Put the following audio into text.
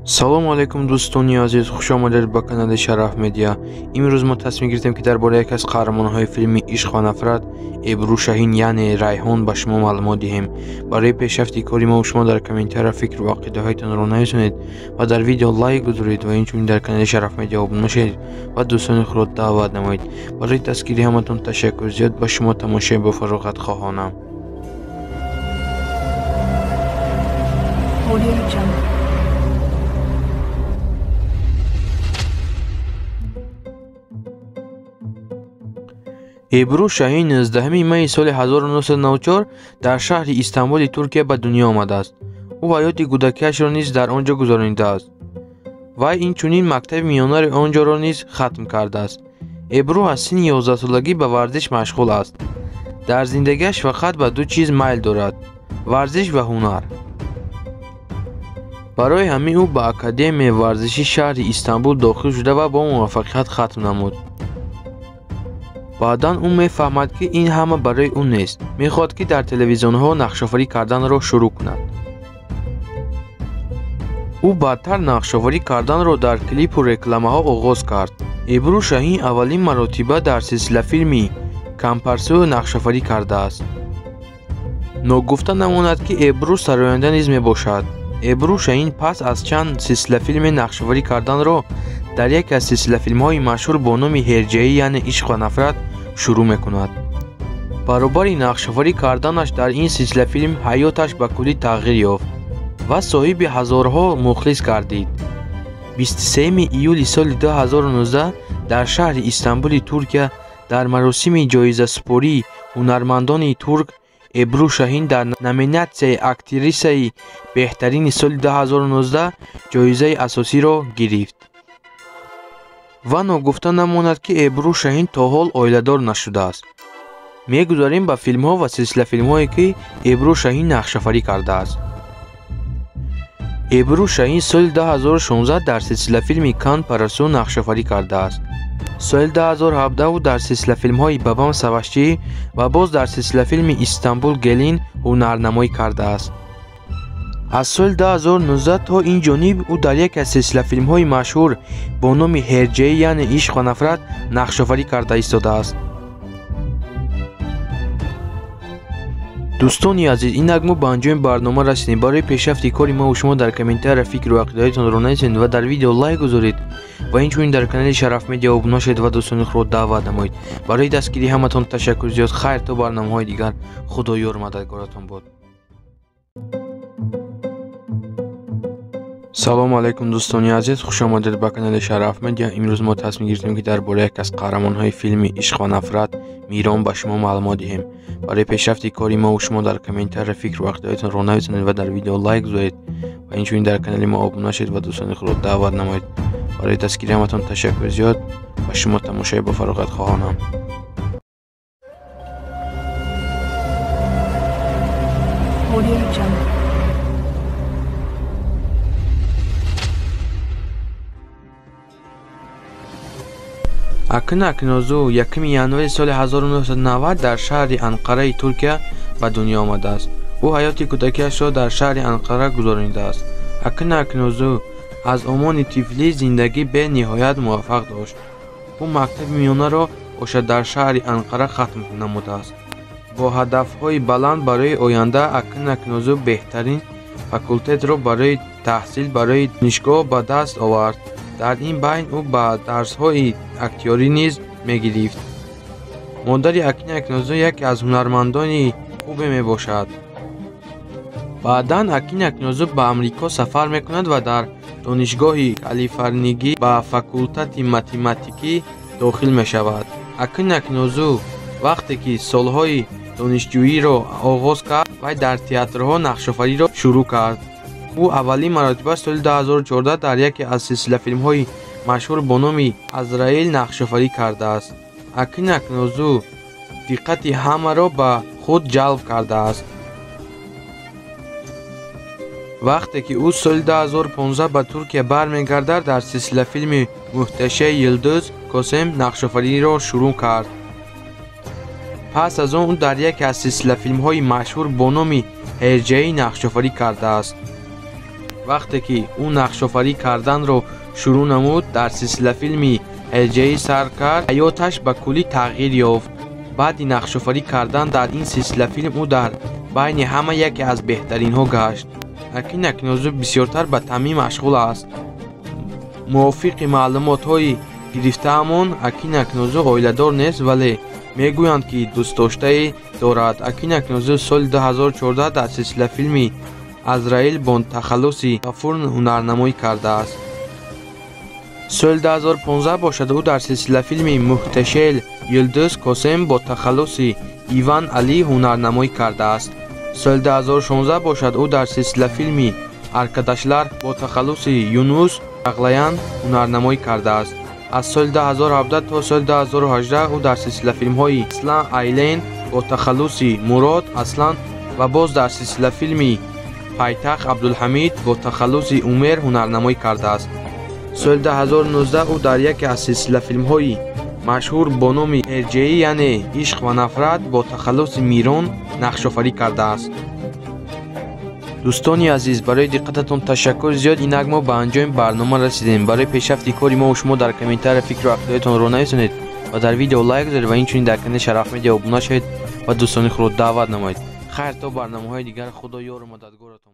салом алайкум дӯстони азиз, хушомадед ба канали Шараф Медиа. имрӯз мо тасмим гирифтем ки дар бораи яке аз қаҳрамонҳои филми ишқ ва нафрат Эбру Шаҳин яъне Райҳон ба шумо маълумот диҳем. барои пешрафти кори мо шумо дар комментария фикру ақидаҳоятонро нависонед ва дар видео лайк гузоред ва инчунин дар канали Шараф Медиа обуна шавед ва дӯстони худро даъват намоед. барои дастгирии ҳаматон ташаккур. зиёд ба шумо тамошои бофароғатхоҳона. Эбру Шаҳин 19 майи соли 1994 дар шаҳри Истанбули Туркия ба дунё омадааст. ӯ ҳаёти кӯдакиашро низ дар он ҷо гузаронидааст. вай инчунин мактаби миёнари он ҷоро низ хатм кардааст. Эбру аз синни 11-солагӣ ба варзиш машғул аст. дар зиндагиаш фақат ба ду чиз майл дорад: варзиш ва ҳунар. барои ҳамин ӯ ба академияи варзиши шаҳри Истанбул дохил шуда ва бо муваффақият хатм намуд. баъдан ӯ мефаҳмад ки ин ҳама барои ӯ нест. мехоҳад ки дар телевизионҳо нақшоварӣ карданро шурӯъ кунад. ӯ баъдтар нақшоварӣ карданро дар клипу рекламаҳо оғоз кард. Эбру Шаҳин аввалин маротиба дар силсилафилми Кампарсӯ нақшоварӣ кардааст. ногуфта намонад ки Эбру сароянда низ мебошад. Эбру Шаҳин пас аз чанд силсилафилми нақшоварӣ карданро дар яке аз силсилафилмҳои машҳур бо номи Ҳерҷаӣ яъне Ишқ ва нафрат шурӯъ мекунад. баробари нақшоварӣ карданаш дар ин силсилафилм ҳаёташ ба куллӣ тағйир ёфт ва соҳиби ҳазорҳо мухлис гардид. 23 июли соли 2019 дар шаҳри Истанбули Туркия дар маросими ҷоизасупории ҳунармандони турк Эбру Шаҳин дар номинатсияи актрисаи беҳтарини соли 2019 ҷоизаи асосиро гирифт. ва ногуфта намонад ки Эбру Шаҳин то ҳол оиладор нашудааст. мегузарем ба филмҳо ва силсилафилмҳое ки Эбру Шаҳин нақшоварӣ кардааст. Эбру Шаҳин соли 2016 дар силсилафилми Кампарсӯ нақшоварӣ кардааст. соли 2017 ӯ дар силсилафилмҳои Бабам Савашчӣ ва боз дар силсилафилми Истанбул Гелин ҳунарнамоӣ кардааст. аз соли 2019 то ин ҷониб ӯ дар яке аз силсилафилмҳои машҳур бо номи Ҳерҷаӣ яъне Ишқ ва нафрат нақшоварӣ карда истодааст. дӯстони азиз, инак мо ба анҷоми барнома расидем. барои пешрафти кори мо шумо дар комментария фикру ақидаҳоятонро нависонед ва дар видео лайк гузоред ва инчунин дар канали Шараф Медиа обуна шавед ва дӯстони худро даъват намоед. барои дастгирии ҳаматон ташаккур. зиёд хайр. то барномаҳои дигар. худоёр мададгоратон бод. салом алайкум дӯстони азиз, хушомадед ба канали Шараф Медиа. имрӯз мо тасмим гирифтем ки дар бораи яке аз қаҳрамонҳои филми Ишқ ва нафрат Мирон ба шумо маълумот диҳем. барои пешрафти кори мо шумо дар комментария фикру ақидаҳоятонро нависонед ва дар видео лайк гузоред ва инчунин дар канали мо обуна шавед ва дӯстони худро даъват намоед. барои дастгирии ҳаматон ташаккур. зиёд ба шумо тамошои бофароғатхоҳона. Акын Акнозу 1 январи соли 1990 дар шаҳри Анқараи Туркия ба дунё омадааст. ӯ ҳаёти кӯдакиашро дар шаҳри Анқара гузаронидааст. Акын Акнозу аз омони тифлӣ зиндагӣ бениҳоят муваффақ дошт. ӯ мактаби миёнаро боша дар шаҳри Анқара хатм намудааст. бо ҳадафҳои баланд барои оянда Акын Акнозу беҳтарин факултетро барои таҳсил барои донишгоҳ ба даст овард. дар ин байн ӯ ба дарсҳои актёрӣ низ мегирифт. модари Акин Акнозу яке аз ҳунармандони хубе мебошад. баъдан Акин Акнозу ба амрико сафар мекунад ва дар донишгоҳи Калифорнигӣ ба факултати математикӣ дохил мешавад. Акин Акнозу вақте ки солҳои донишҷӯиро оғоз кард, вай дар театрҳо нақшовариро шурӯъ кард. ӯ аввалин маротиба соли 2014 дар яке аз силсилафилмҳои машҳур бо номи Азраил нақшоварӣ кардааст. Акин Акнозу диққати ҳамаро ба худ ҷалб кардааст. вақте ки ӯ соли 2015 ба Туркия бармегардад, дар силсилафилми Муҳташаи Йилдуз Косем нақшовариро шурӯъ кард. пас аз он ӯ дар яке аз силсилафилмҳои машҳур бо номи Ҳерҷаӣ нақшофарӣ кардааст. вақте ки ӯ нақшофарӣ карданро шурӯъ намуд, дар силсила филми ҳеҷаи сар кард, ҳаёташ ба куллӣ тағйир ёфт. баъди нақшофарӣ кардан дар ин силсила филм ӯ дар байни ҳама яке аз беҳтаринҳо гашт. Акин Акнозу бисёртар ба таъмин машғул аст. мувофиқи маълумотҳои гирифтаамон, Акин Акнозу оиладор нест, вале мегӯянд ки дӯстдоштае дорад. Акин Акнозу соли 2014 дар силсила филми Азраил бо тахаллуси Гафур ҳунарнамоӣ кардааст. соли 2015 бошад ӯ дар силсила филми Муҳташел Юлдуз Косем бо тахаллуси Иван Алӣ ҳунарнамоӣ кардааст. соли 2016 бошад ӯ дар силсила филми Аркадашлар бо тахаллуси Юнус Ағлаян ҳунарнамоӣ кардааст. аз соли 2017 то соли 2018 ӯ дар силсила филмҳои Аслан Айлен бо тахаллуси Мурод Аслан ва боз дар силсила филми Пайтахт Абдулҳамид бо тахаллуси Умер ҳунарнамоӣ кардааст. соли 2019 ӯ дар яке аз силсила филмҳои машҳур бо номи Эрҷеӣ, яъне Ишқ ва нафрат бо тахаллуси Мирон нақшофарӣ кардааст. дӯстони азиз, барои диққататон ташаккур. зиёд инак мо ба анҷоми барнома расидем. барои пешрафти кори мо шумо дар комментария фикру ақидоятонро нависонед ва дар видео лайк гузоред ва инчунин дар канали Шараф Медиа обуна шавед ва дӯстони худро даъват намоед. хайр, то барномаҳои дигар. худо ёру мададгоратон.